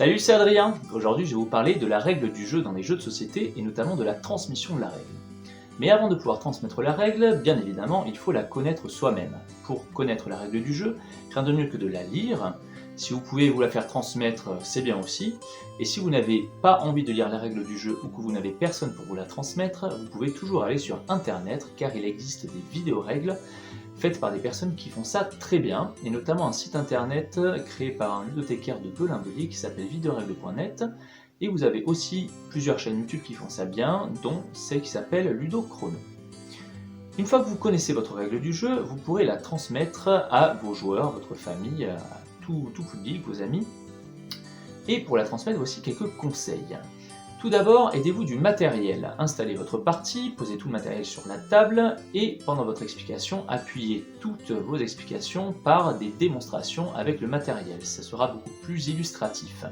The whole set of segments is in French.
Salut, c'est Adrien. Aujourd'hui, je vais vous parler de la règle du jeu dans les jeux de société et notamment de la transmission de la règle. Mais avant de pouvoir transmettre la règle, bien évidemment, il faut la connaître soi-même. Pour connaître la règle du jeu, rien de mieux que de la lire. Si vous pouvez vous la faire transmettre, c'est bien aussi. Et si vous n'avez pas envie de lire la règle du jeu ou que vous n'avez personne pour vous la transmettre, vous pouvez toujours aller sur internet car il existe des vidéos-règles faites par des personnes qui font ça très bien, et notamment un site internet créé par un ludothécaire de Belin-Bélier qui s'appelle videorègles.net, et vous avez aussi plusieurs chaînes YouTube qui font ça bien, dont celle qui s'appelle Ludo Chrono. Une fois que vous connaissez votre règle du jeu, vous pourrez la transmettre à vos joueurs, votre famille, à tout public, vos amis, et pour la transmettre, voici quelques conseils. Tout d'abord, aidez-vous du matériel. Installez votre partie, posez tout le matériel sur la table et pendant votre explication, appuyez toutes vos explications par des démonstrations avec le matériel. Ça sera beaucoup plus illustratif.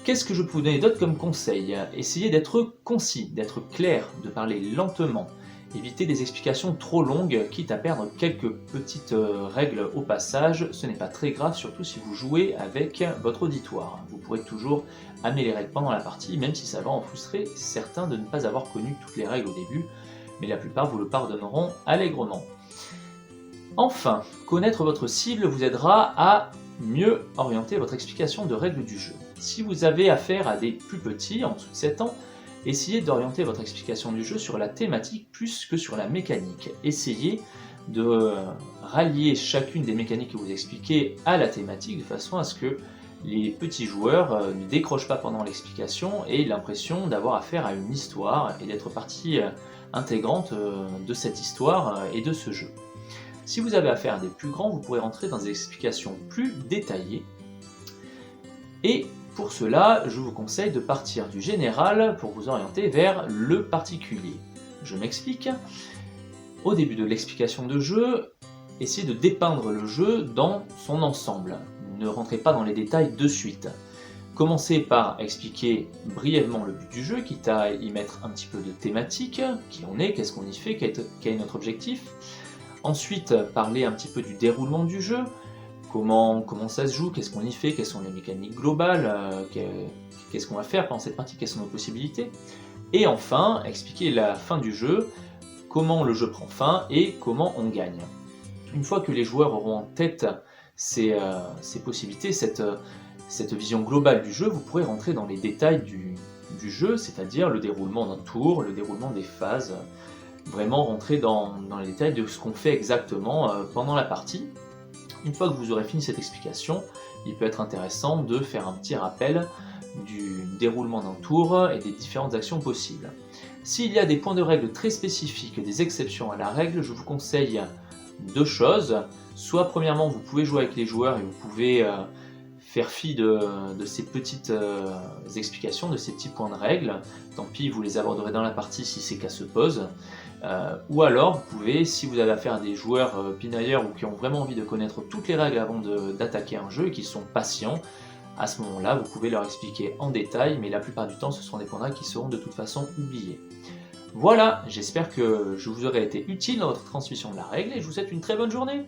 Qu'est-ce que je peux vous donner d'autre comme conseil? Essayez d'être concis, d'être clair, de parler lentement. Évitez des explications trop longues, quitte à perdre quelques petites règles au passage. Ce n'est pas très grave, surtout si vous jouez avec votre auditoire. Vous pourrez toujours amener les règles pendant la partie, même si ça va en frustrer certains de ne pas avoir connu toutes les règles au début, mais la plupart vous le pardonneront allègrement. Enfin, connaître votre cible vous aidera à mieux orienter votre explication de règles du jeu. Si vous avez affaire à des plus petits, en dessous de 7 ans, essayez d'orienter votre explication du jeu sur la thématique plus que sur la mécanique. Essayez de rallier chacune des mécaniques que vous expliquez à la thématique de façon à ce que les petits joueurs ne décrochent pas pendant l'explication et aient l'impression d'avoir affaire à une histoire et d'être partie intégrante de cette histoire et de ce jeu. Si vous avez affaire à des plus grands, vous pourrez rentrer dans des explications plus détaillées. Et pour cela, je vous conseille de partir du général pour vous orienter vers le particulier. Je m'explique. Au début de l'explication de jeu, essayez de dépeindre le jeu dans son ensemble. Ne rentrez pas dans les détails de suite. Commencez par expliquer brièvement le but du jeu, quitte à y mettre un petit peu de thématique, qui on est, qu'est-ce qu'on y fait, quel est notre objectif. Ensuite, parler un petit peu du déroulement du jeu. Comment ça se joue, qu'est-ce qu'on y fait, quelles sont les mécaniques globales, qu'est-ce qu'on va faire pendant cette partie, quelles sont nos possibilités. Et enfin, expliquer la fin du jeu, comment le jeu prend fin et comment on gagne. Une fois que les joueurs auront en tête ces possibilités, cette vision globale du jeu, vous pourrez rentrer dans les détails du jeu, c'est-à-dire le déroulement d'un tour, le déroulement des phases, vraiment rentrer dans les détails de ce qu'on fait exactement pendant la partie. Une fois que vous aurez fini cette explication, il peut être intéressant de faire un petit rappel du déroulement d'un tour et des différentes actions possibles. S'il y a des points de règle très spécifiques, des exceptions à la règle, je vous conseille deux choses. Soit premièrement, vous pouvez jouer avec les joueurs et vous pouvez faire fi de ces petites explications, de ces petits points de règle. Tant pis, vous les aborderez dans la partie si ces cas se posent. Ou alors, vous pouvez, si vous avez affaire à des joueurs pinailleurs ou qui ont vraiment envie de connaître toutes les règles avant d'attaquer un jeu et qui sont patients, à ce moment-là, vous pouvez leur expliquer en détail, mais la plupart du temps, ce seront des points de règle qui seront de toute façon oubliés. Voilà, j'espère que je vous aurai été utile dans votre transmission de la règle et je vous souhaite une très bonne journée.